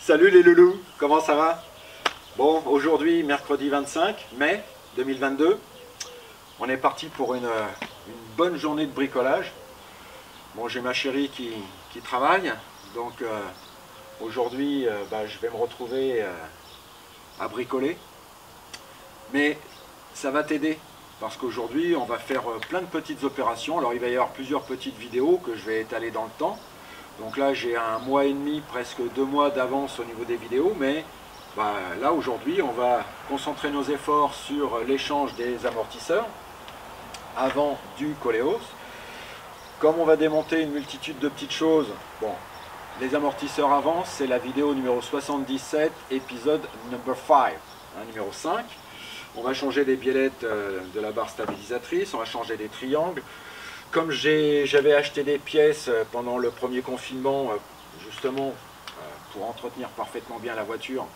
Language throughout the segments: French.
Salut les loulous, comment ça va? Bon, aujourd'hui, mercredi 25 mai 2022, on est parti pour une bonne journée de bricolage. Bon, j'ai ma chérie qui travaille, donc aujourd'hui, je vais me retrouver à bricoler. Mais ça va t'aider, parce qu'aujourd'hui, on va faire plein de petites opérations. Alors, il va y avoir plusieurs petites vidéos que je vais étaler dans le temps. Donc là, j'ai 1 mois et demi, presque 2 mois d'avance au niveau des vidéos, mais là, aujourd'hui, on va concentrer nos efforts sur l'échange des amortisseurs avant du Koleos. Comme on va démonter une multitude de petites choses, bon, les amortisseurs avant, c'est la vidéo numéro 77, épisode number 5, numéro 5. On va changer les biellettes de la barre stabilisatrice, on va changer des triangles. Comme j'avais acheté des pièces pendant le premier confinement, justement pour entretenir parfaitement bien la voiture,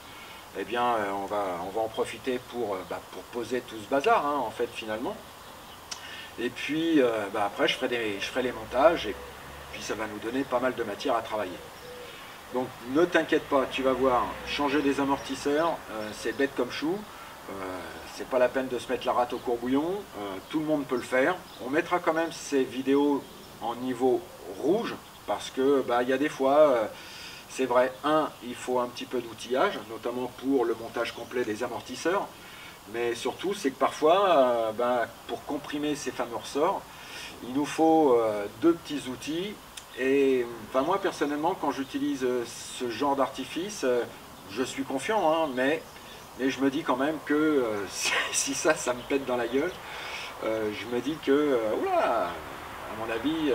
eh bien on va en profiter pour poser tout ce bazar, hein, en fait, finalement. Et puis après je ferai les montages et puis ça va nous donner pas mal de matière à travailler. Donc ne t'inquiète pas, tu vas voir, changer des amortisseurs, c'est bête comme chou. C'est pas la peine de se mettre la rate au courbouillon, tout le monde peut le faire. On mettra quand même ces vidéos en niveau rouge parce que il y a des fois, c'est vrai, il faut un petit peu d'outillage, notamment pour le montage complet des amortisseurs, mais surtout c'est que parfois, pour comprimer ces fameux ressorts, il nous faut 2 petits outils. Et moi personnellement, quand j'utilise ce genre d'artifice, je suis confiant, hein, mais je me dis quand même que si ça me pète dans la gueule, je me dis que, oula, à mon avis,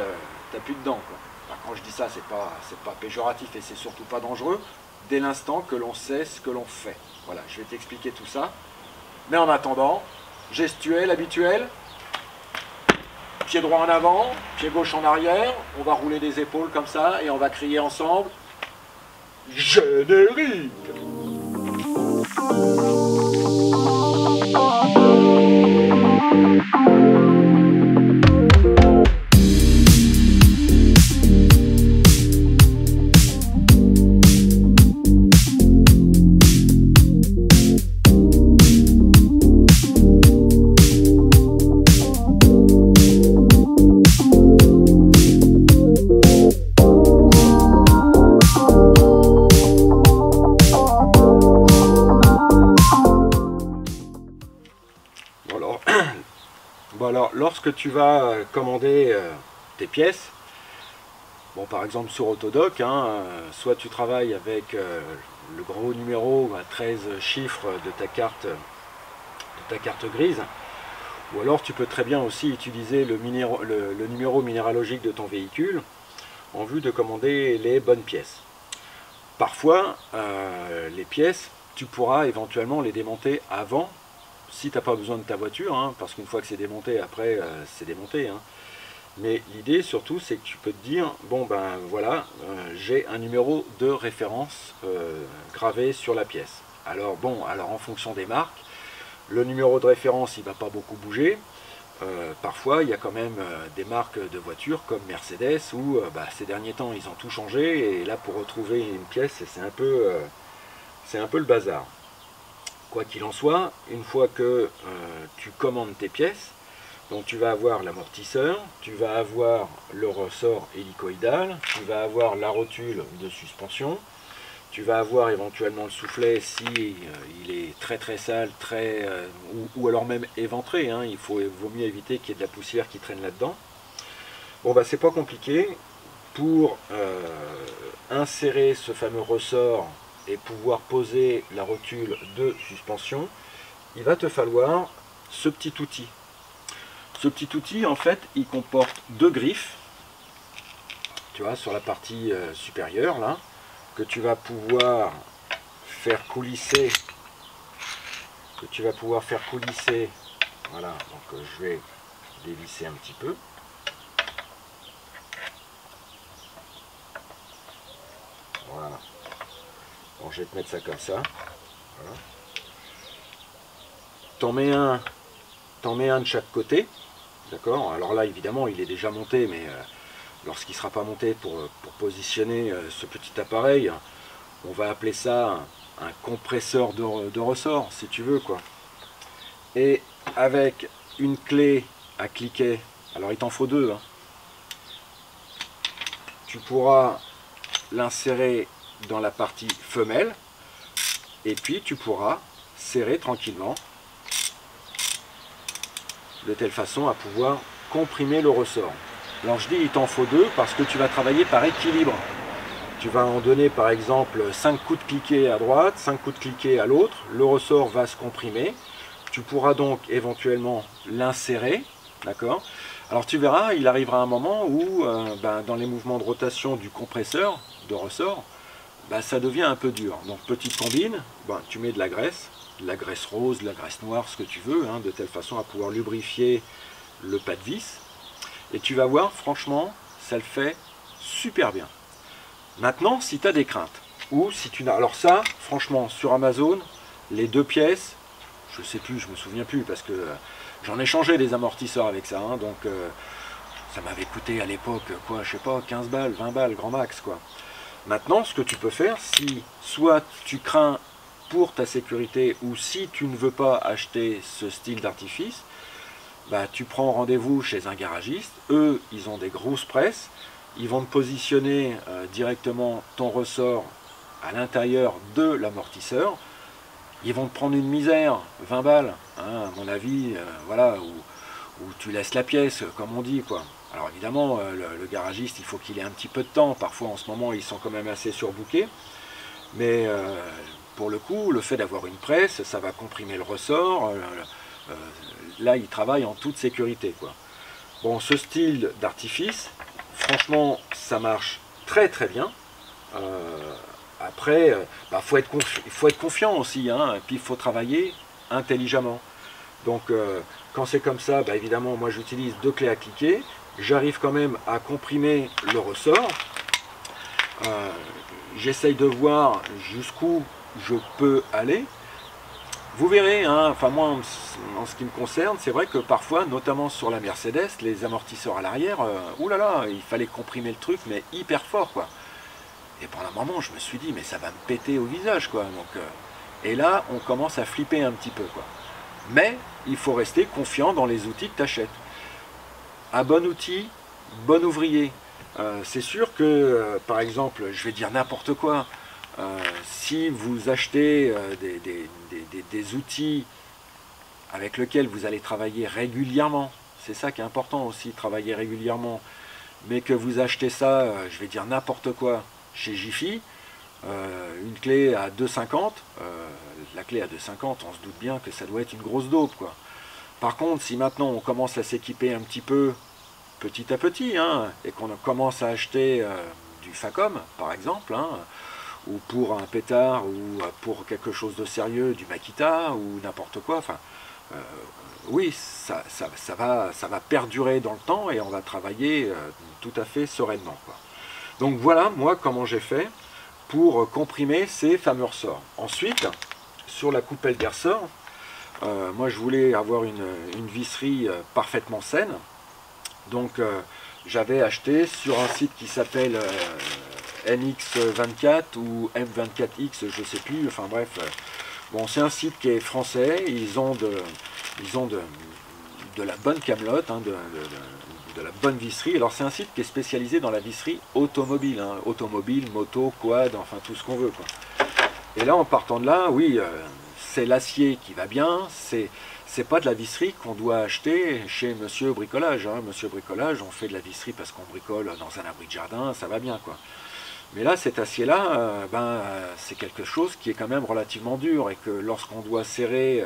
t'as plus de dents, quoi. Alors, quand je dis ça, c'est pas péjoratif et c'est surtout pas dangereux, dès l'instant que l'on sait ce que l'on fait. Voilà, je vais t'expliquer tout ça. Mais en attendant, gestuelle habituelle, pied droit en avant, pied gauche en arrière, on va rouler des épaules comme ça et on va crier ensemble, générique! Alors, lorsque tu vas commander tes pièces, bon, par exemple sur Autodoc, hein, soit tu travailles avec le gros numéro à 13 chiffres de ta carte grise, ou alors tu peux très bien aussi utiliser le numéro minéralogique de ton véhicule en vue de commander les bonnes pièces. Parfois, les pièces, tu pourras éventuellement les démonter avant, si tu n'as pas besoin de ta voiture, hein, parce qu'une fois que c'est démonté, après c'est démonté. Hein. Mais l'idée surtout, c'est que tu peux te dire, bon voilà, j'ai un numéro de référence gravé sur la pièce. Alors en fonction des marques, le numéro de référence, il ne va pas beaucoup bouger. Parfois, il y a quand même des marques de voitures comme Mercedes, où ces derniers temps, ils ont tout changé, et là, pour retrouver une pièce, c'est un peu le bazar. Quoi qu'il en soit, une fois que tu commandes tes pièces, donc tu vas avoir l'amortisseur, tu vas avoir le ressort hélicoïdal, tu vas avoir la rotule de suspension, tu vas avoir éventuellement le soufflet si il est très très sale, ou alors même éventré, hein, vaut mieux éviter qu'il y ait de la poussière qui traîne là-dedans. Bon c'est pas compliqué, pour insérer ce fameux ressort et pouvoir poser la rotule de suspension, il va te falloir ce petit outil. Ce petit outil, en fait, il comporte 2 griffes, tu vois, sur la partie supérieure, là, que tu vas pouvoir faire coulisser, voilà, donc je vais dévisser un petit peu. Voilà. Bon, je vais te mettre ça comme ça. Voilà. T'en mets un de chaque côté. D'accord. Alors là, évidemment, il est déjà monté, mais lorsqu'il ne sera pas monté pour positionner ce petit appareil, on va appeler ça un compresseur de ressort, si tu veux, quoi. Et avec une clé à cliquet, alors il t'en faut deux, hein, tu pourras l'insérer dans la partie femelle, et puis tu pourras serrer tranquillement, de telle façon à pouvoir comprimer le ressort. Alors je dis il t'en faut deux parce que tu vas travailler par équilibre. Tu vas en donner par exemple 5 coups de cliquet à droite, 5 coups de cliquet à l'autre, le ressort va se comprimer. Tu pourras donc éventuellement l'insérer, d'accord? Alors tu verras, il arrivera un moment où dans les mouvements de rotation du compresseur de ressort, ça devient un peu dur. Donc petite combine, tu mets de la graisse rose, de la graisse noire, ce que tu veux, hein, de telle façon à pouvoir lubrifier le pas de vis. Et tu vas voir, franchement, ça le fait super bien. Maintenant, si tu as des craintes, ou si tu n'as... Alors ça, franchement, sur Amazon, les 2 pièces, je sais plus, je me souviens plus, parce que j'en ai changé des amortisseurs avec ça, hein, donc ça m'avait coûté à l'époque, quoi, je sais pas, 15 balles, 20 balles, grand max, quoi. Maintenant, ce que tu peux faire, si soit tu crains pour ta sécurité, ou si tu ne veux pas acheter ce style d'artifice, tu prends rendez-vous chez un garagiste. Eux, ils ont des grosses presses, ils vont te positionner directement ton ressort à l'intérieur de l'amortisseur. Ils vont te prendre une misère, 20 balles, hein, à mon avis, voilà, où tu laisses la pièce, comme on dit, quoi. Alors évidemment, le garagiste, il faut qu'il ait un petit peu de temps. Parfois, en ce moment, ils sont quand même assez surbookés. Mais pour le coup, le fait d'avoir une presse, ça va comprimer le ressort. Là, il travaille en toute sécurité, quoi. Bon, ce style d'artifice, franchement, ça marche très très bien. Après, il faut être confiant aussi, hein, et puis il faut travailler intelligemment. Donc, quand c'est comme ça, évidemment, moi j'utilise 2 clés à cliquer. J'arrive quand même à comprimer le ressort. J'essaye de voir jusqu'où je peux aller. Vous verrez, hein, enfin moi en ce qui me concerne, c'est vrai que parfois, notamment sur la Mercedes, les amortisseurs à l'arrière, oulala, il fallait comprimer le truc, mais hyper fort, quoi. Et pendant un moment, je me suis dit, mais ça va me péter au visage, quoi. Donc, et là, on commence à flipper un petit peu, quoi. Mais il faut rester confiant dans les outils que tu achètes. Un bon outil, bon ouvrier. C'est sûr que, par exemple, je vais dire n'importe quoi, si vous achetez des outils avec lesquels vous allez travailler régulièrement, c'est ça qui est important aussi, travailler régulièrement, mais que vous achetez ça, je vais dire n'importe quoi, chez Jiffy, une clé à 2,50, la clé à 2,50, on se doute bien que ça doit être une grosse dope, quoi. Par contre, si maintenant on commence à s'équiper un petit peu, petit à petit, hein, et qu'on commence à acheter du Facom, par exemple, hein, ou pour un pétard, ou pour quelque chose de sérieux, du Makita, ou n'importe quoi, enfin, oui, ça va perdurer dans le temps, et on va travailler tout à fait sereinement, quoi. Donc voilà, moi, comment j'ai fait pour comprimer ces fameux ressorts. Ensuite, sur la coupelle des ressorts, moi je voulais avoir une visserie parfaitement saine. Donc j'avais acheté sur un site qui s'appelle NX24 ou M24X, je sais plus, enfin bref. Bon, c'est un site qui est français, ils ont de la bonne camelote, hein, de la bonne visserie. Alors c'est un site qui est spécialisé dans la visserie automobile, hein, automobile, moto, quad, enfin tout ce qu'on veut, quoi. Et là, en partant de là, oui, c'est l'acier qui va bien, c'est pas de la visserie qu'on doit acheter chez Monsieur Bricolage, hein. Monsieur Bricolage, on fait de la visserie parce qu'on bricole dans un abri de jardin, ça va bien, quoi. Mais là, cet acier-là, c'est quelque chose qui est quand même relativement dur, et que lorsqu'on doit serrer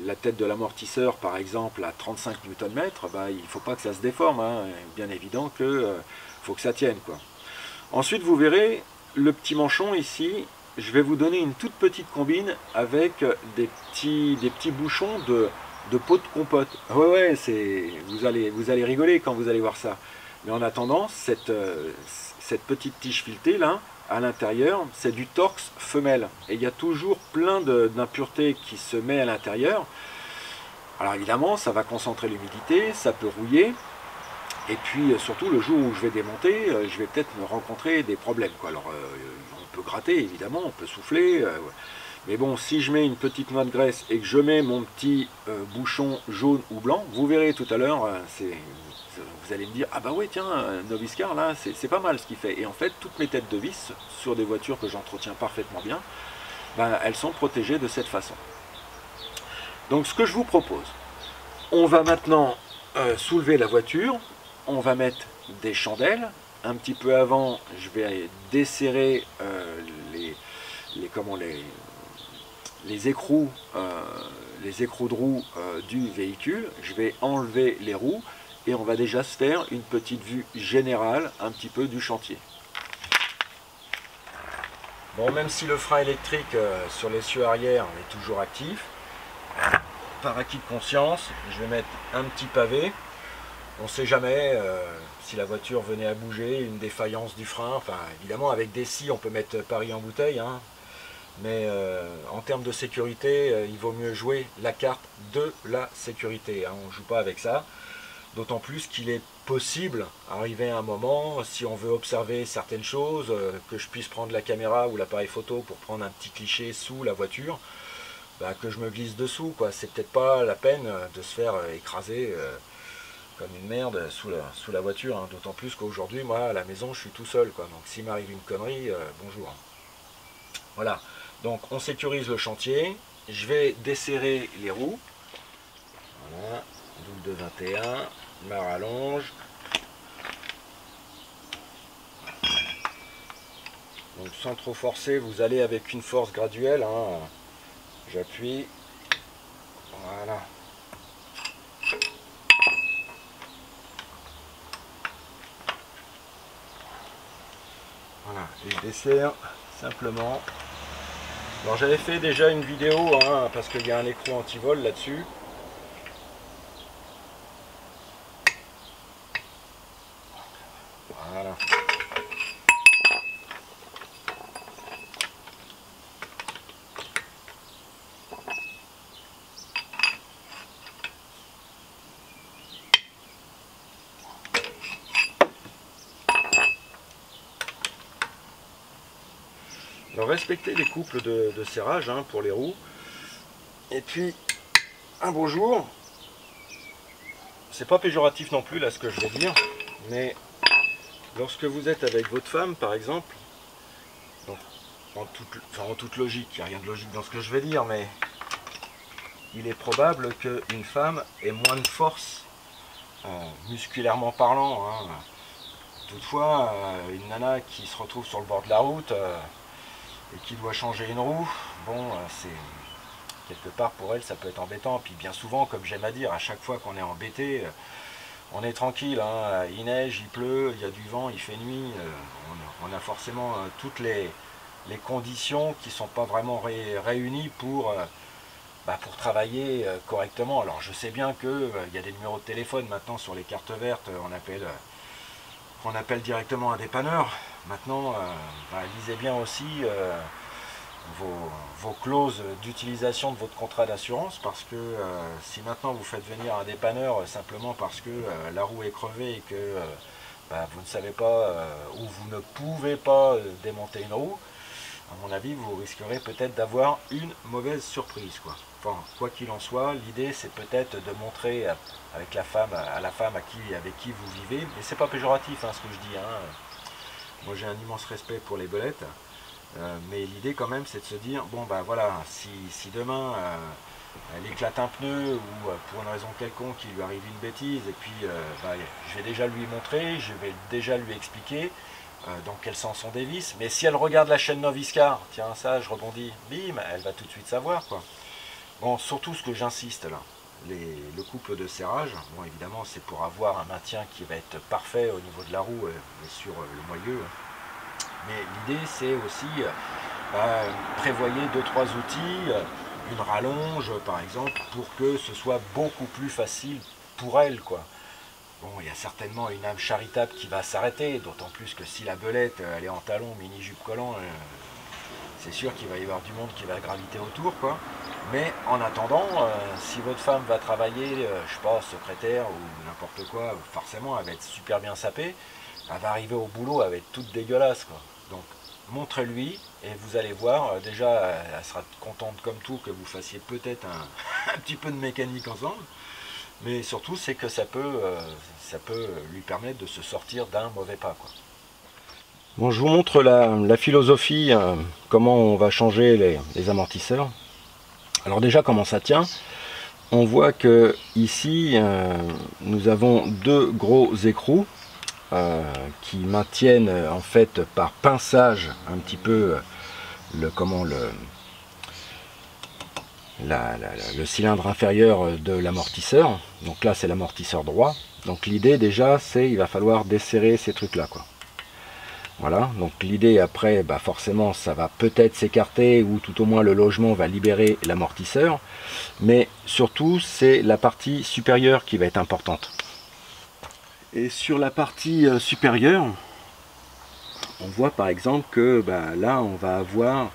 la tête de l'amortisseur, par exemple, à 35 Nm, il ne faut pas que ça se déforme, hein. Bien évident que faut que ça tienne, quoi. Ensuite, vous verrez, le petit manchon ici, je vais vous donner une toute petite combine avec des petits bouchons de pot de compote. Ouais, vous allez rigoler quand vous allez voir ça. Mais en attendant, cette petite tige filetée là, à l'intérieur, c'est du Torx femelle. Et il y a toujours plein d'impuretés qui se met à l'intérieur. Alors évidemment, ça va concentrer l'humidité, ça peut rouiller. Et puis surtout, le jour où je vais démonter, je vais peut-être me rencontrer des problèmes, quoi. Alors, on peut gratter évidemment, on peut souffler. Ouais. Mais bon, si je mets une petite noix de graisse et que je mets mon petit bouchon jaune ou blanc, vous verrez tout à l'heure, vous allez me dire, ah bah ouais tiens, Noviscar là, c'est pas mal ce qu'il fait. Et en fait, toutes mes têtes de vis sur des voitures que j'entretiens parfaitement bien, ben, elles sont protégées de cette façon. Donc ce que je vous propose, on va maintenant soulever la voiture, on va mettre des chandelles. Un petit peu avant, je vais desserrer les écrous de roues du véhicule. Je vais enlever les roues et on va déjà se faire une petite vue générale un petit peu du chantier. Bon, même si le frein électrique sur l'essieu arrière est toujours actif, par acquis de conscience, je vais mettre un petit pavé. On ne sait jamais si la voiture venait à bouger, une défaillance du frein. Enfin, évidemment, avec des scies, on peut mettre Paris en bouteille. Hein. Mais en termes de sécurité, il vaut mieux jouer la carte de la sécurité. Hein. On ne joue pas avec ça. D'autant plus qu'il est possible, arrivé à un moment, si on veut observer certaines choses, que je puisse prendre la caméra ou l'appareil photo pour prendre un petit cliché sous la voiture, bah, que je me glisse dessous. C'est peut-être pas la peine de se faire écraser comme une merde sous la voiture, hein. D'autant plus qu'aujourd'hui, moi, à la maison, je suis tout seul, quoi. Donc s'il m'arrive une connerie, bonjour. Voilà, donc on sécurise le chantier. Je vais desserrer les roues. Voilà, double de 21, ma rallonge. Donc sans trop forcer, vous allez avec une force graduelle, hein. J'appuie. Voilà. Voilà, et je desserre simplement. Alors j'avais fait déjà une vidéo, hein, parce qu'il y a un écrou anti-vol là-dessus. Voilà. Alors respectez les couples de serrage, hein, pour les roues. Et puis un beau jour, c'est pas péjoratif non plus là ce que je vais dire, mais lorsque vous êtes avec votre femme par exemple, donc, en toute logique, il n'y a rien de logique dans ce que je vais dire, mais il est probable qu'une femme ait moins de force, musculairement parlant, hein. Toutefois, une nana qui se retrouve sur le bord de la route et qui doit changer une roue, bon, c'est quelque part pour elle ça peut être embêtant. Puis bien souvent, comme j'aime à dire, à chaque fois qu'on est embêté, on est tranquille, hein. Il neige, il pleut, il y a du vent, il fait nuit, on a forcément toutes les conditions qui ne sont pas vraiment réunies pour travailler correctement. Alors je sais bien qu'il y a des numéros de téléphone maintenant sur les cartes vertes, on appelle directement un dépanneur. Maintenant, lisez bien aussi vos clauses d'utilisation de votre contrat d'assurance, parce que si maintenant vous faites venir un dépanneur simplement parce que la roue est crevée et que vous ne savez pas ou vous ne pouvez pas démonter une roue, à mon avis vous risquerez peut-être d'avoir une mauvaise surprise, quoi. Enfin, quoi qu'il en soit, l'idée c'est peut-être de montrer avec la femme avec qui vous vivez, mais c'est pas péjoratif, hein, ce que je dis, hein. Moi j'ai un immense respect pour les belettes, mais l'idée quand même c'est de se dire, bon ben voilà, si demain elle éclate un pneu ou pour une raison quelconque il lui arrive une bêtise, et puis je vais déjà lui montrer, je vais déjà lui expliquer dans quel sens on dévisse. Mais si elle regarde la chaîne Noviscar, tiens ça je rebondis, bim, elle va tout de suite savoir, quoi. Bon, surtout ce que j'insiste là, le couple de serrage, bon évidemment c'est pour avoir un maintien qui va être parfait au niveau de la roue et sur le moyeu. Mais l'idée c'est aussi prévoyez 2-3 outils, une rallonge par exemple, pour que ce soit beaucoup plus facile pour elle, quoi. Bon, il y a certainement une âme charitable qui va s'arrêter, d'autant plus que si la belette elle est en talons, mini jupe collant, c'est sûr qu'il va y avoir du monde qui va graviter autour, quoi. Mais en attendant, si votre femme va travailler, je sais pas, secrétaire ou n'importe quoi, forcément elle va être super bien sapée, elle va arriver au boulot, elle va être toute dégueulasse, quoi. Donc montrez-lui et vous allez voir, déjà elle sera contente comme tout que vous fassiez peut-être un petit peu de mécanique ensemble, mais surtout c'est que ça peut lui permettre de se sortir d'un mauvais pas, quoi. Bon, je vous montre la philosophie, comment on va changer les amortisseurs. Alors déjà, comment ça tient? On voit que ici, nous avons deux gros écrous qui maintiennent en fait par pinçage un petit peu le cylindre inférieur de l'amortisseur. Donc là, c'est l'amortisseur droit. Donc l'idée déjà, c'est il va falloir desserrer ces trucs-là, quoi. Voilà, donc l'idée après, bah forcément ça va peut-être s'écarter ou tout au moins le logement va libérer l'amortisseur, mais surtout c'est la partie supérieure qui va être importante. Et sur la partie supérieure, on voit par exemple que bah, là on va avoir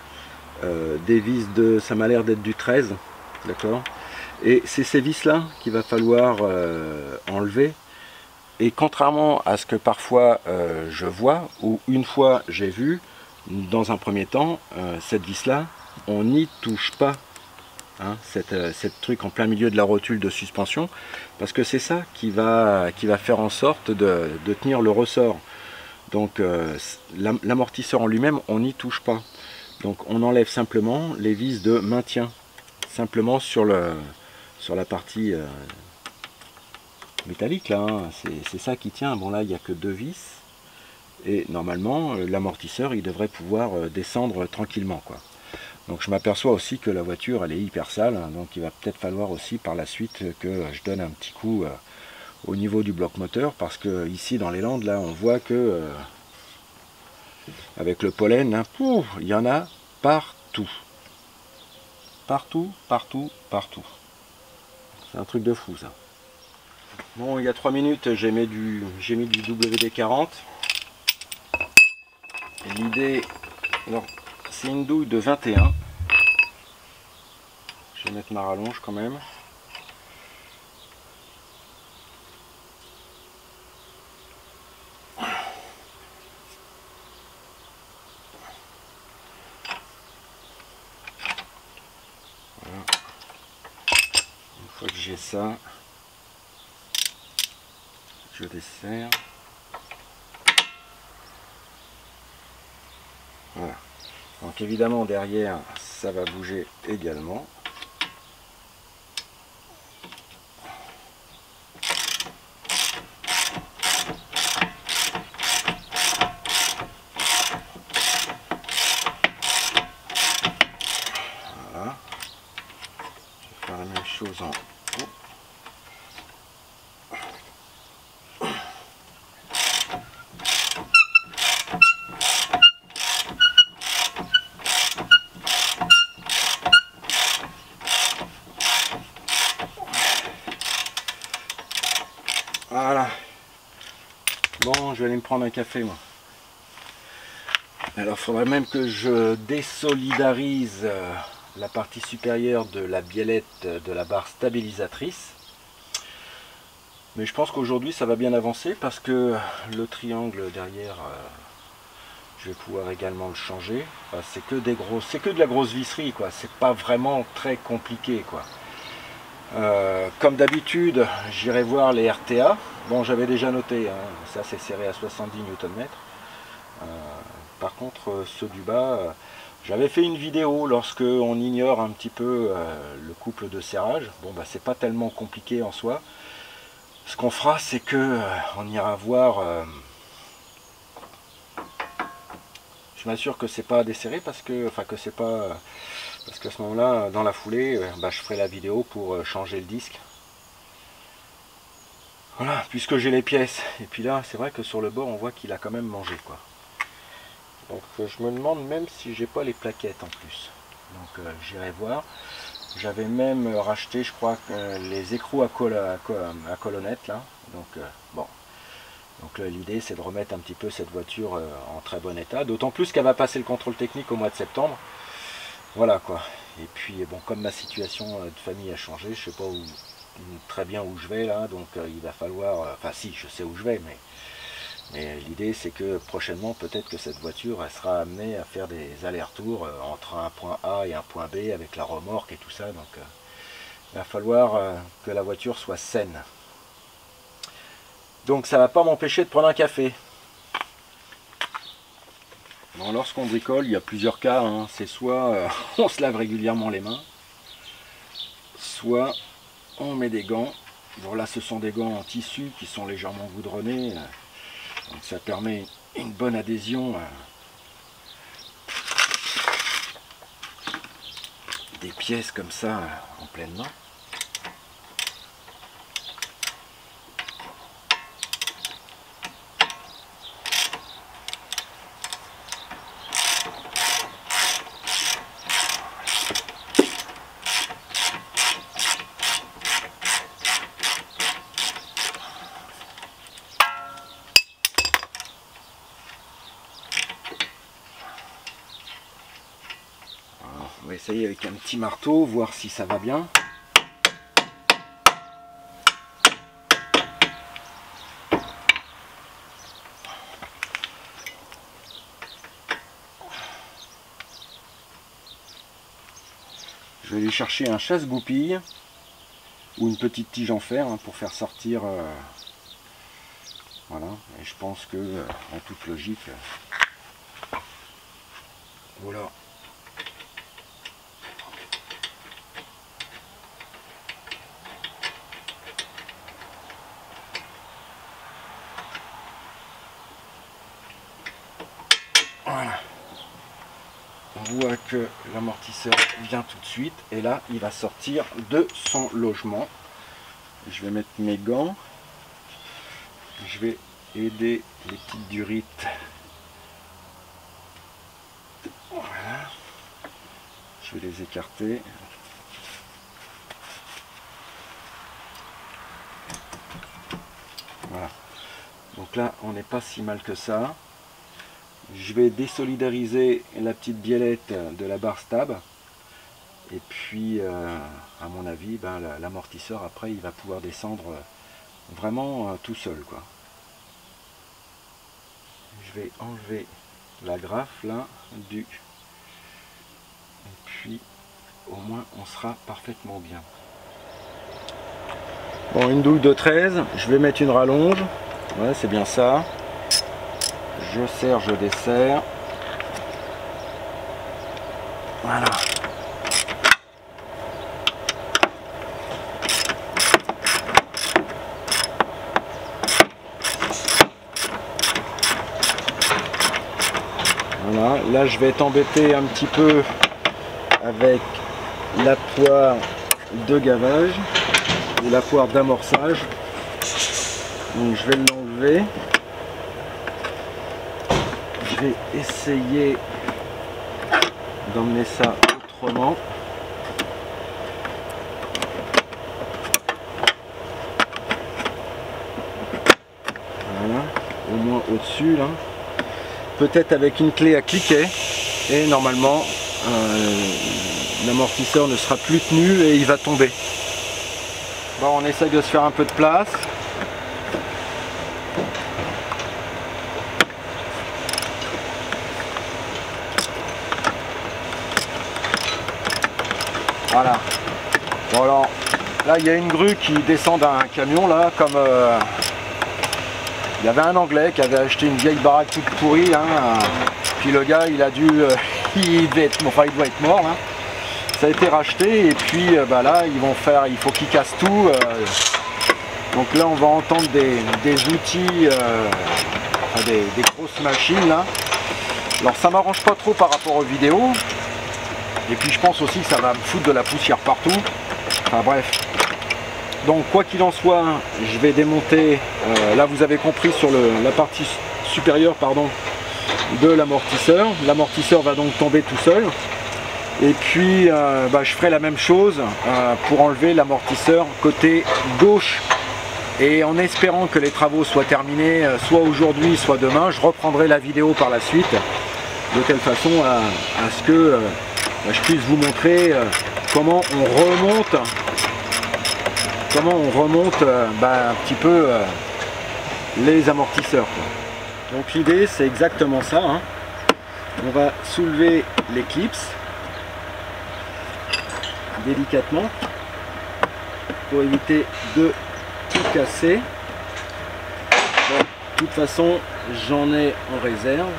des vis de, ça m'a l'air d'être du 13, d'accord, et c'est ces vis là qu'il va falloir enlever. Et contrairement à ce que parfois je vois, ou une fois j'ai vu, dans un premier temps, cette vis-là, on n'y touche pas, hein, cette truc en plein milieu de la rotule de suspension, parce que c'est ça qui va faire en sorte de tenir le ressort. Donc l'amortisseur en lui-même, on n'y touche pas. Donc on enlève simplement les vis de maintien, simplement sur la partie métallique là, hein. C'est ça qui tient. Bon là il n'y a que deux vis et normalement l'amortisseur il devrait pouvoir descendre tranquillement, quoi. Donc je m'aperçois aussi que la voiture elle est hyper sale, hein, donc il va peut-être falloir aussi par la suite que je donne un petit coup au niveau du bloc moteur, parce que ici dans les Landes là on voit que avec le pollen, hein, il y en a partout, partout, partout, partout. C'est un truc de fou ça. Bon, il y a 3 minutes, j'ai mis du WD-40. Et l'idée, alors c'est une douille de 21. Je vais mettre ma rallonge quand même. Voilà. Une fois que j'ai ça, je desserre. Voilà. Donc évidemment derrière ça va bouger également. Voilà. Je vais faire la même chose en haut. Voilà. Bon, je vais aller me prendre un café, moi. Alors, il faudrait même que je désolidarise la partie supérieure de la biellette de la barre stabilisatrice. Mais je pense qu'aujourd'hui, ça va bien avancer parce que le triangle derrière, je vais pouvoir également le changer. Enfin, c'est que de la grosse visserie, quoi. C'est pas vraiment très compliqué, quoi. Comme d'habitude, j'irai voir les RTA. Bon, j'avais déjà noté, hein, ça c'est serré à 70 Nm. Par contre, ceux du bas, j'avais fait une vidéo lorsque on ignore un petit peu le couple de serrage. Bon, bah c'est pas tellement compliqué en soi. Ce qu'on fera, c'est que on ira voir. Je m'assure que c'est pas desserré parce que, enfin que c'est pas. Parce qu'à ce moment-là, dans la foulée, bah, je ferai la vidéo pour changer le disque. Voilà, puisque j'ai les pièces. Et puis là, c'est vrai que sur le bord, on voit qu'il a quand même mangé, quoi. Donc je me demande même si j'ai pas les plaquettes en plus. Donc j'irai voir. J'avais même racheté, je crois, les écrous à colonnettes là. Donc bon. Donc l'idée c'est de remettre un petit peu cette voiture en très bon état. D'autant plus qu'elle va passer le contrôle technique au mois de septembre. Voilà quoi. Et puis bon, comme ma situation de famille a changé, je sais pas très bien où je vais là, donc il va falloir. Enfin si, je sais où je vais, mais Mais l'idée c'est que prochainement peut-être que cette voiture elle sera amenée à faire des allers-retours entre un point A et un point B avec la remorque et tout ça. Donc il va falloir que la voiture soit saine. Donc ça ne va pas m'empêcher de prendre un café. Bon, lorsqu'on bricole, il y a plusieurs cas, hein. C'est soit on se lave régulièrement les mains, soit on met des gants. Bon là ce sont des gants en tissu qui sont légèrement goudronnés, donc ça permet une bonne adhésion des pièces comme ça en pleine main. On va essayer avec un petit marteau, voir si ça va bien. Je vais aller chercher un chasse-goupille ou une petite tige en fer hein, pour faire sortir. Voilà, et je pense que en toute logique, voilà. Voilà. On voit que l'amortisseur vient tout de suite et là il va sortir de son logement. Je vais mettre mes gants. Je vais aider les petites durites. Voilà. Je vais les écarter. Voilà. Donc là on n'est pas si mal que ça. Je vais désolidariser la petite biellette de la barre stab et puis à mon avis l'amortisseur après il va pouvoir descendre vraiment tout seul quoi. Je vais enlever la graffe là du et puis au moins on sera parfaitement bien. Bon, une douille de 13, je vais mettre une rallonge, ouais, c'est bien ça. Je serre, je desserre. Voilà. Voilà. Là, je vais être embêté un petit peu avec la poire de gavage ou la poire d'amorçage. Donc, je vais l'enlever. Je vais essayer d'emmener ça autrement. Voilà, au moins au-dessus là. Peut-être avec une clé à cliquet et normalement l'amortisseur ne sera plus tenu et il va tomber. Bon, on essaye de se faire un peu de place. Voilà. Bon alors, là il y a une grue qui descend d'un camion là, comme il y avait un Anglais qui avait acheté une vieille baraque toute pourrie, hein, puis le gars il a dû, il doit être mort. Hein. Ça a été racheté et puis là il faut qu'ils cassent tout. Donc là on va entendre des outils, des grosses machines là. Alors ça m'arrange pas trop par rapport aux vidéos. Et puis je pense aussi que ça va me foutre de la poussière partout. Enfin bref. Donc quoi qu'il en soit, je vais démonter, là vous avez compris, sur la partie supérieure de l'amortisseur. L'amortisseur va donc tomber tout seul. Et puis je ferai la même chose pour enlever l'amortisseur côté gauche. Et en espérant que les travaux soient terminés, soit aujourd'hui, soit demain, je reprendrai la vidéo par la suite. De telle façon à ce que je puisse vous montrer comment on remonte un petit peu les amortisseurs quoi. Donc l'idée c'est exactement ça, hein. On va soulever les clips délicatement pour éviter de tout casser. Bon, de toute façon j'en ai en réserve.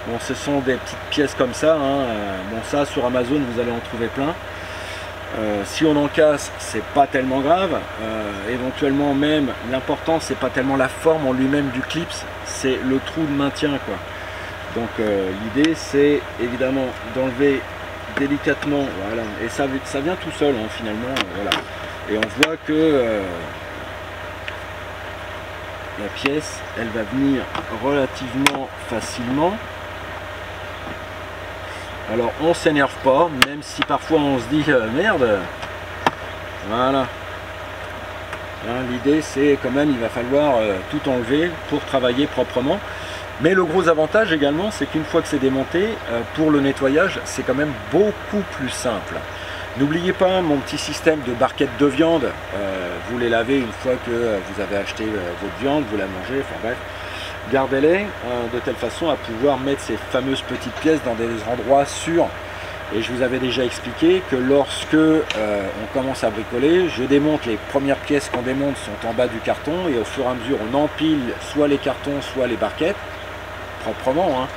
Bon, ce sont des petites pièces comme ça, hein. Bon, ça sur Amazon vous allez en trouver plein. Si on en casse, c'est pas tellement grave. Éventuellement même, l'important c'est pas tellement la forme en lui-même du clip, c'est le trou de maintien, quoi. Donc l'idée c'est évidemment d'enlever délicatement, voilà, et ça vient tout seul, hein, finalement, voilà. Et on voit que la pièce, elle va venir relativement facilement. Alors on s'énerve pas, même si parfois on se dit merde, voilà. Hein, l'idée c'est quand même, il va falloir tout enlever pour travailler proprement. Mais le gros avantage également, c'est qu'une fois que c'est démonté, pour le nettoyage, c'est quand même beaucoup plus simple. N'oubliez pas mon petit système de barquettes de viande. Vous les lavez une fois que vous avez acheté votre viande, vous la mangez, enfin bref. Gardez-les de telle façon à pouvoir mettre ces fameuses petites pièces dans des endroits sûrs. Et je vous avais déjà expliqué que lorsque on commence à bricoler, je démonte les premières pièces qu'on démonte sont en bas du carton et au fur et à mesure on empile soit les cartons soit les barquettes proprement, hein.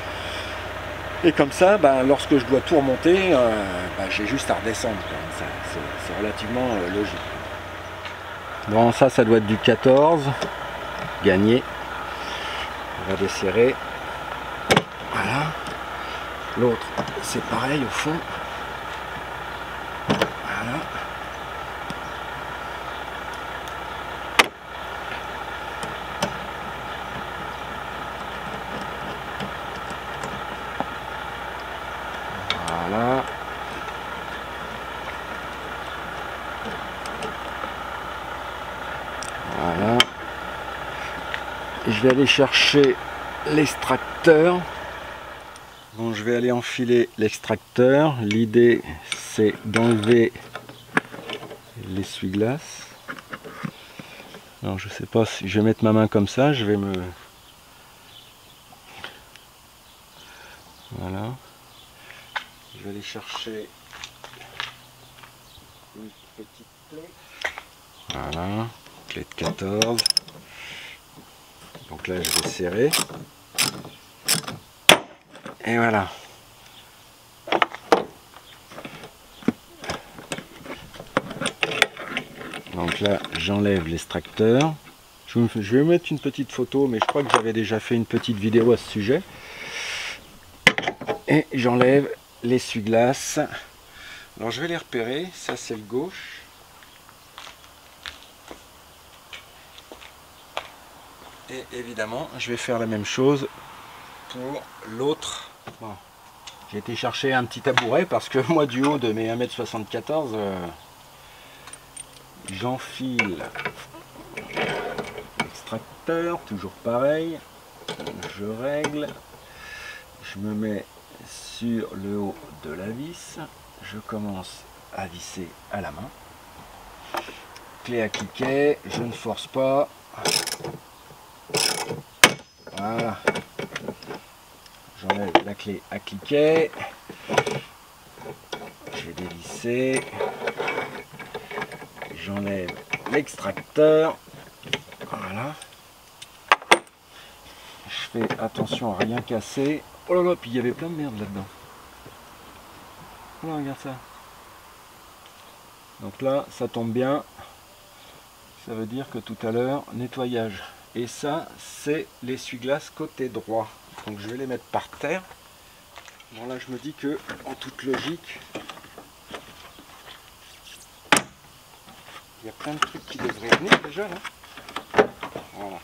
Et comme ça, ben, lorsque je dois tout remonter, ben, j'ai juste à redescendre. C'est relativement logique. Bon, ça doit être du 14, gagné. On va desserrer. Voilà. L'autre, c'est pareil au fond. Voilà. Voilà. Voilà. Et je vais aller chercher l'extracteur. Bon, je vais aller enfiler l'extracteur. L'idée, c'est d'enlever l'essuie-glace. Alors, je sais pas si je vais mettre ma main comme ça. Je vais me... Voilà. Je vais aller chercher une petite clé. Voilà. Clé de 14. Donc là, je vais serrer. Et voilà. Donc là, j'enlève l'extracteur. Je vais mettre une petite photo, mais je crois que j'avais déjà fait une petite vidéo à ce sujet. Et j'enlève l'essuie-glace. Alors je vais les repérer. Ça, c'est le gauche. Et évidemment, je vais faire la même chose pour l'autre. Bon. J'ai été chercher un petit tabouret parce que moi, du haut de mes 1m74, j'enfile l'extracteur, toujours pareil. Je règle, je me mets sur le haut de la vis, je commence à visser à la main. Clé à cliquet, je ne force pas. Voilà. J'enlève la clé à cliquet. Je vais dévisser. J'enlève l'extracteur. Voilà. Je fais attention à rien casser. Oh là là, puis il y avait plein de merde là-dedans. Voilà, regarde ça. Donc là, ça tombe bien. Ça veut dire que tout à l'heure, nettoyage. Et ça, c'est l'essuie-glace côté droit. Donc je vais les mettre par terre. Bon là, je me dis que, en toute logique, il y a plein de trucs qui devraient venir déjà là. Voilà.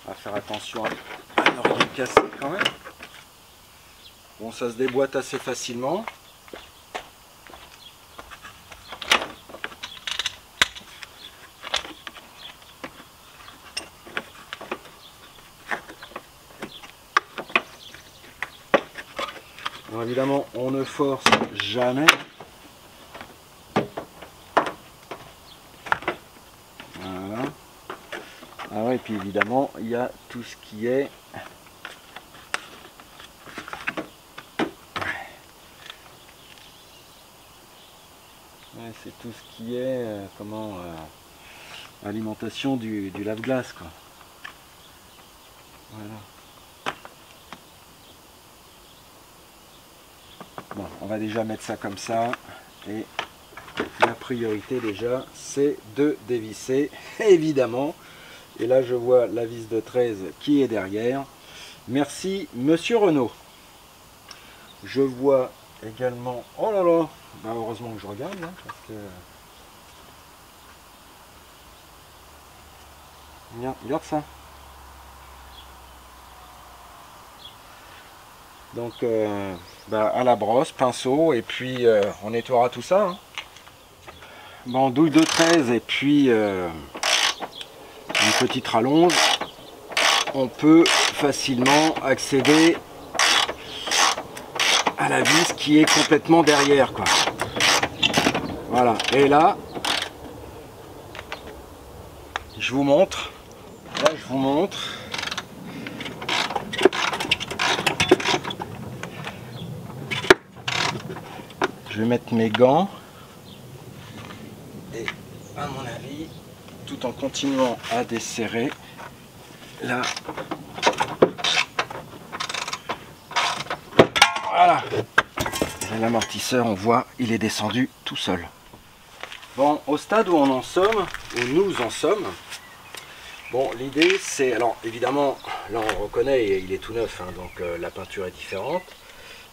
On va faire attention à ne rien casser quand même. Bon, ça se déboîte assez facilement. Alors évidemment, on ne force jamais. Voilà. Ah ouais, et puis évidemment, il y a tout ce qui est c'est tout ce qui est alimentation du lave-glace, quoi. Voilà. Bon, on va déjà mettre ça comme ça, et la priorité déjà c'est de dévisser, évidemment. Et là je vois la vis de 13 qui est derrière. Merci Monsieur Renaud. Je vois également, oh là là, bah heureusement que je regarde, hein, parce que regarde ça. Donc à la brosse, pinceau, et puis on nettoiera tout ça, hein. Bon, douille de 13 et puis une petite rallonge, on peut facilement accéder à la vis qui est complètement derrière, quoi. Voilà, et là je vous montre, je vais mettre mes gants, et à mon avis, tout en continuant à desserrer, là, voilà, l'amortisseur, on voit, il est descendu tout seul. Bon, au stade où on en sommes, où nous en sommes, bon, l'idée c'est, alors évidemment, là on reconnaît, il est tout neuf, hein, donc la peinture est différente.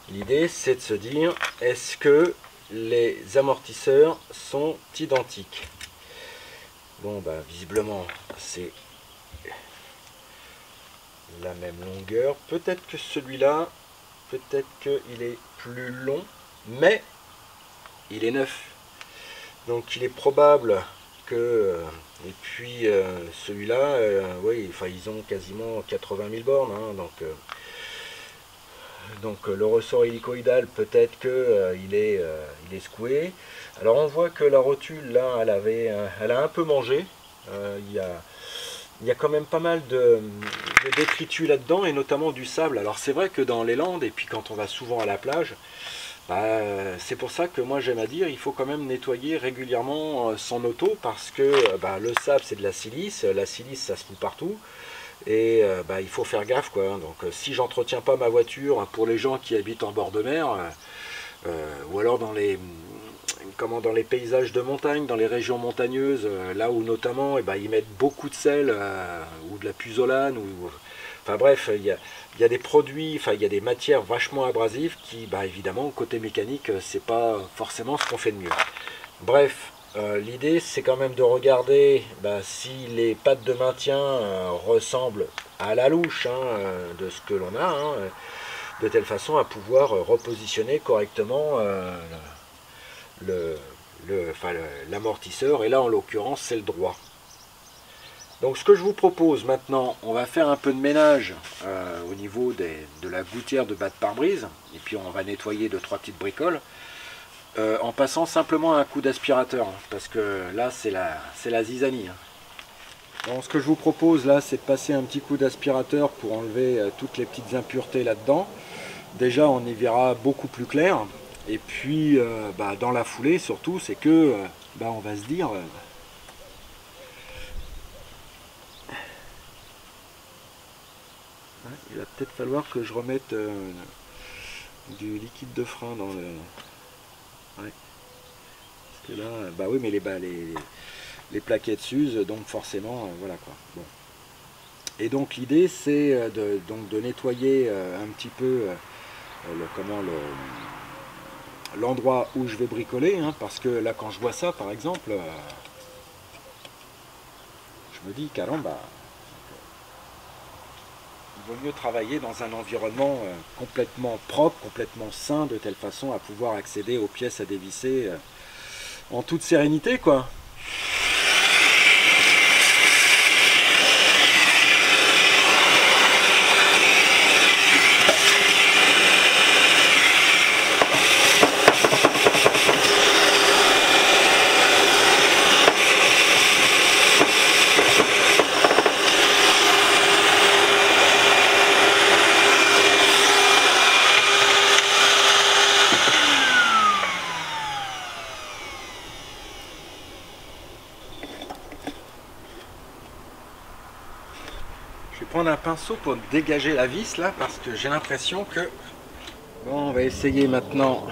L'idée c'est de se dire, est-ce que les amortisseurs sont identiques? Bon, bah visiblement c'est la même longueur. Peut-être que celui-là, peut-être qu'il est plus long, mais il est neuf. Donc il est probable que, et puis celui-là, oui, enfin ils ont quasiment 80 000 bornes, hein, donc le ressort hélicoïdal, peut-être que il est secoué. Alors on voit que la rotule là, elle a un peu mangé. Il y a quand même pas mal de détritus là-dedans, et notamment du sable. Alors c'est vrai que dans les Landes, et puis quand on va souvent à la plage, bah, c'est pour ça que moi j'aime à dire, il faut quand même nettoyer régulièrement son auto, parce que bah, le sable c'est de la silice ça se fout partout, et bah, il faut faire gaffe, quoi. Donc si j'entretiens pas ma voiture, pour les gens qui habitent en bord de mer, ou alors dans les paysages de montagne, dans les régions montagneuses, là où notamment ils mettent beaucoup de sel, ou de la puzzolane, enfin bref, il y a des produits, enfin il y a des matières vachement abrasives qui, bah, évidemment, côté mécanique, c'est pas forcément ce qu'on fait de mieux. Bref, l'idée c'est quand même de regarder si les pattes de maintien ressemblent à la louche, hein, de ce que l'on a, hein, de telle façon à pouvoir repositionner correctement l'amortisseur, et là en l'occurrence c'est le droit. Donc ce que je vous propose maintenant, on va faire un peu de ménage au niveau de la gouttière de bas de pare-brise, et puis on va nettoyer 2-3 petites bricoles, en passant simplement un coup d'aspirateur, hein, parce que là c'est la zizanie, hein. Donc ce que je vous propose là, c'est de passer un petit coup d'aspirateur pour enlever toutes les petites impuretés là-dedans. Déjà on y verra beaucoup plus clair, et puis dans la foulée surtout, c'est que on va se dire... il va peut-être falloir que je remette du liquide de frein dans le... Ouais. Parce que là, bah oui, mais les plaquettes s'usent, donc forcément, voilà quoi. Bon. Et donc l'idée c'est de nettoyer un petit peu l'endroit où je vais bricoler, hein, parce que là quand je vois ça par exemple, je me dis caramba, il vaut mieux travailler dans un environnement complètement propre, complètement sain, de telle façon à pouvoir accéder aux pièces à dévisser en toute sérénité, quoi. prendre un pinceau pour dégager la vis là, parce que j'ai l'impression que... Bon, on va essayer maintenant,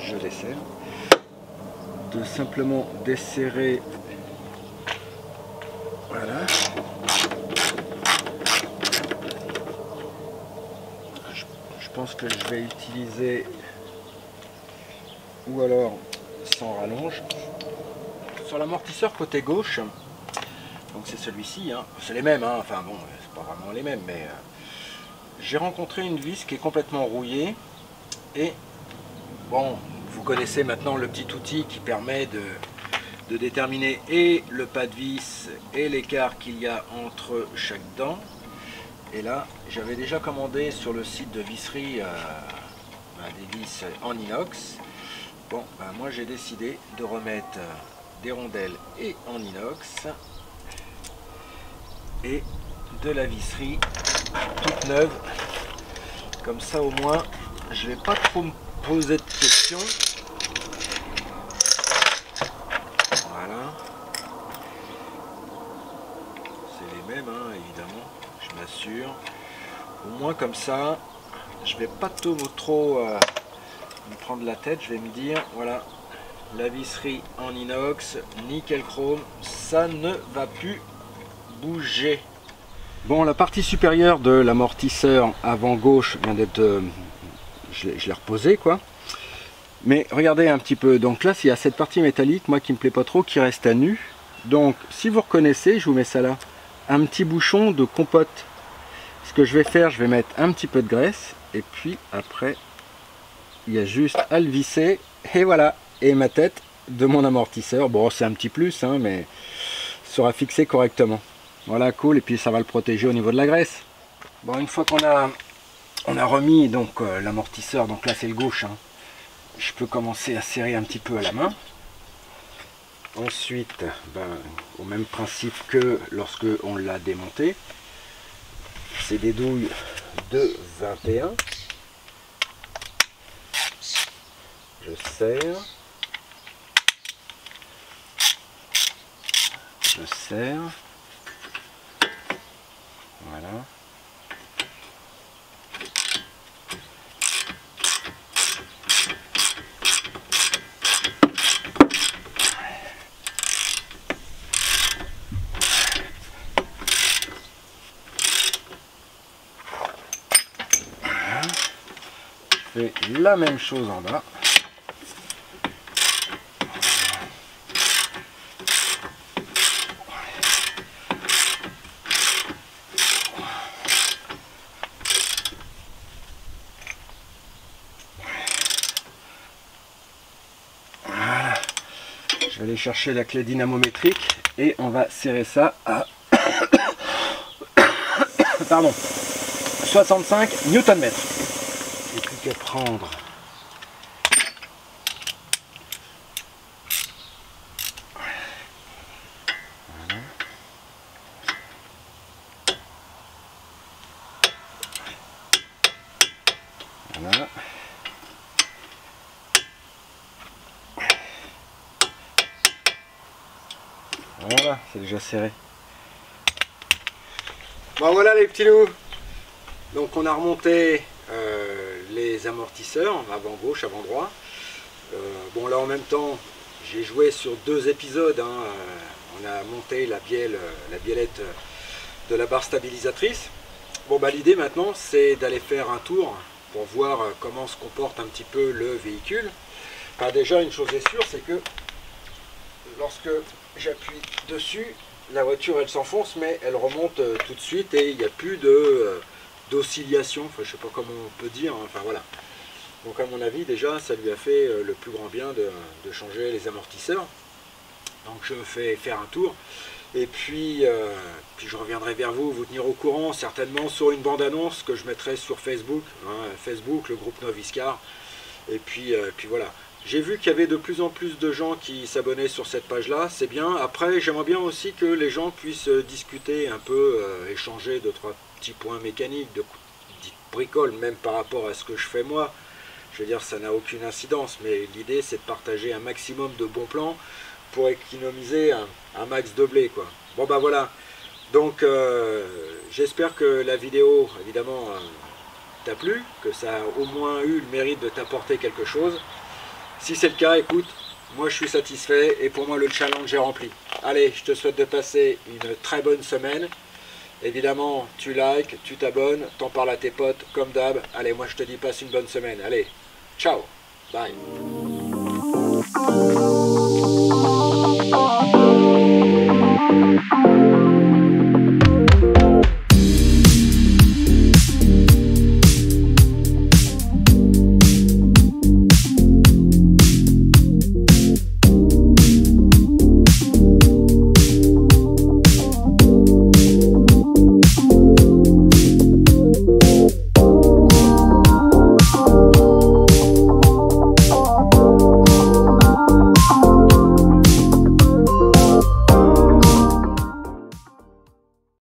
je desserre, de simplement desserrer. Voilà. Je pense que je vais utiliser, ou alors sans rallonge. Sur l'amortisseur côté gauche, donc c'est celui-ci, hein. C'est les mêmes, hein. Enfin bon, c'est pas vraiment les mêmes, mais j'ai rencontré une vis qui est complètement rouillée. Et bon, vous connaissez maintenant le petit outil qui permet de déterminer et le pas de vis et l'écart qu'il y a entre chaque dent. Et là, j'avais déjà commandé sur le site de visserie des vis en inox. Bon, moi j'ai décidé de remettre des rondelles et en inox et de la visserie toute neuve. Comme ça au moins, je vais pas trop me poser de questions. Voilà. C'est les mêmes, hein, évidemment, je m'assure. Au moins comme ça, je vais pas trop me prendre la tête. Je vais me dire, voilà, la visserie en inox, nickel chrome, ça ne va plus bouger. Bon, la partie supérieure de l'amortisseur avant gauche vient d'être... je l'ai reposé, quoi. Mais regardez un petit peu. Donc là, il y a cette partie métallique, moi qui me plaît pas trop, qui reste à nu. Donc, si vous reconnaissez, je vous mets ça là, un petit bouchon de compote. Ce que je vais faire, je vais mettre un petit peu de graisse. Et puis après, il y a juste à le visser. Et voilà. Et ma tête de mon amortisseur, bon, c'est un petit plus, hein, mais sera fixé correctement. Voilà, cool, et puis ça va le protéger au niveau de la graisse. Bon, une fois qu'on a remis donc l'amortisseur, donc là c'est le gauche, hein, je peux commencer à serrer un petit peu à la main. Ensuite, au même principe que lorsque on l'a démonté, c'est des douilles de 21. Je serre. Je serre. Voilà. Je fais la même chose en bas. Je vais aller chercher la clé dynamométrique et on va serrer ça à pardon, 65 Nm. J'ai plus qu'à prendre voilà. Voilà, c'est déjà serré. Bon voilà les petits loups. Donc on a remonté les amortisseurs, avant gauche, avant droit. Bon là en même temps, j'ai joué sur 2 épisodes. Hein. On a monté la biellette de la barre stabilisatrice. Bon bah l'idée maintenant c'est d'aller faire un tour pour voir comment se comporte un petit peu le véhicule. Enfin, déjà une chose est sûre, c'est que lorsque j'appuie dessus, la voiture elle s'enfonce mais elle remonte tout de suite et il n'y a plus d'oscillation, enfin je sais pas comment on peut dire, enfin voilà. Donc à mon avis déjà ça lui a fait le plus grand bien de changer les amortisseurs. Donc je fais faire un tour et puis je reviendrai vers vous, vous tenir au courant certainement sur une bande-annonce que je mettrai sur Facebook, hein, Facebook, le groupe Noviscar. Et puis voilà. J'ai vu qu'il y avait de plus en plus de gens qui s'abonnaient sur cette page-là, c'est bien. Après, j'aimerais bien aussi que les gens puissent discuter un peu, échanger 2-3 petits points mécaniques, de bricoles, même par rapport à ce que je fais moi. Je veux dire, ça n'a aucune incidence, mais l'idée c'est de partager un maximum de bons plans pour économiser un max de blé, quoi. Bon bah voilà. Donc j'espère que la vidéo évidemment t'a plu, que ça a au moins eu le mérite de t'apporter quelque chose. Si c'est le cas, écoute, moi je suis satisfait et pour moi le challenge est rempli. Allez, je te souhaite de passer une très bonne semaine. Évidemment, tu likes, tu t'abonnes, t'en parles à tes potes comme d'hab. Allez, moi je te dis passe une bonne semaine. Allez, ciao, bye.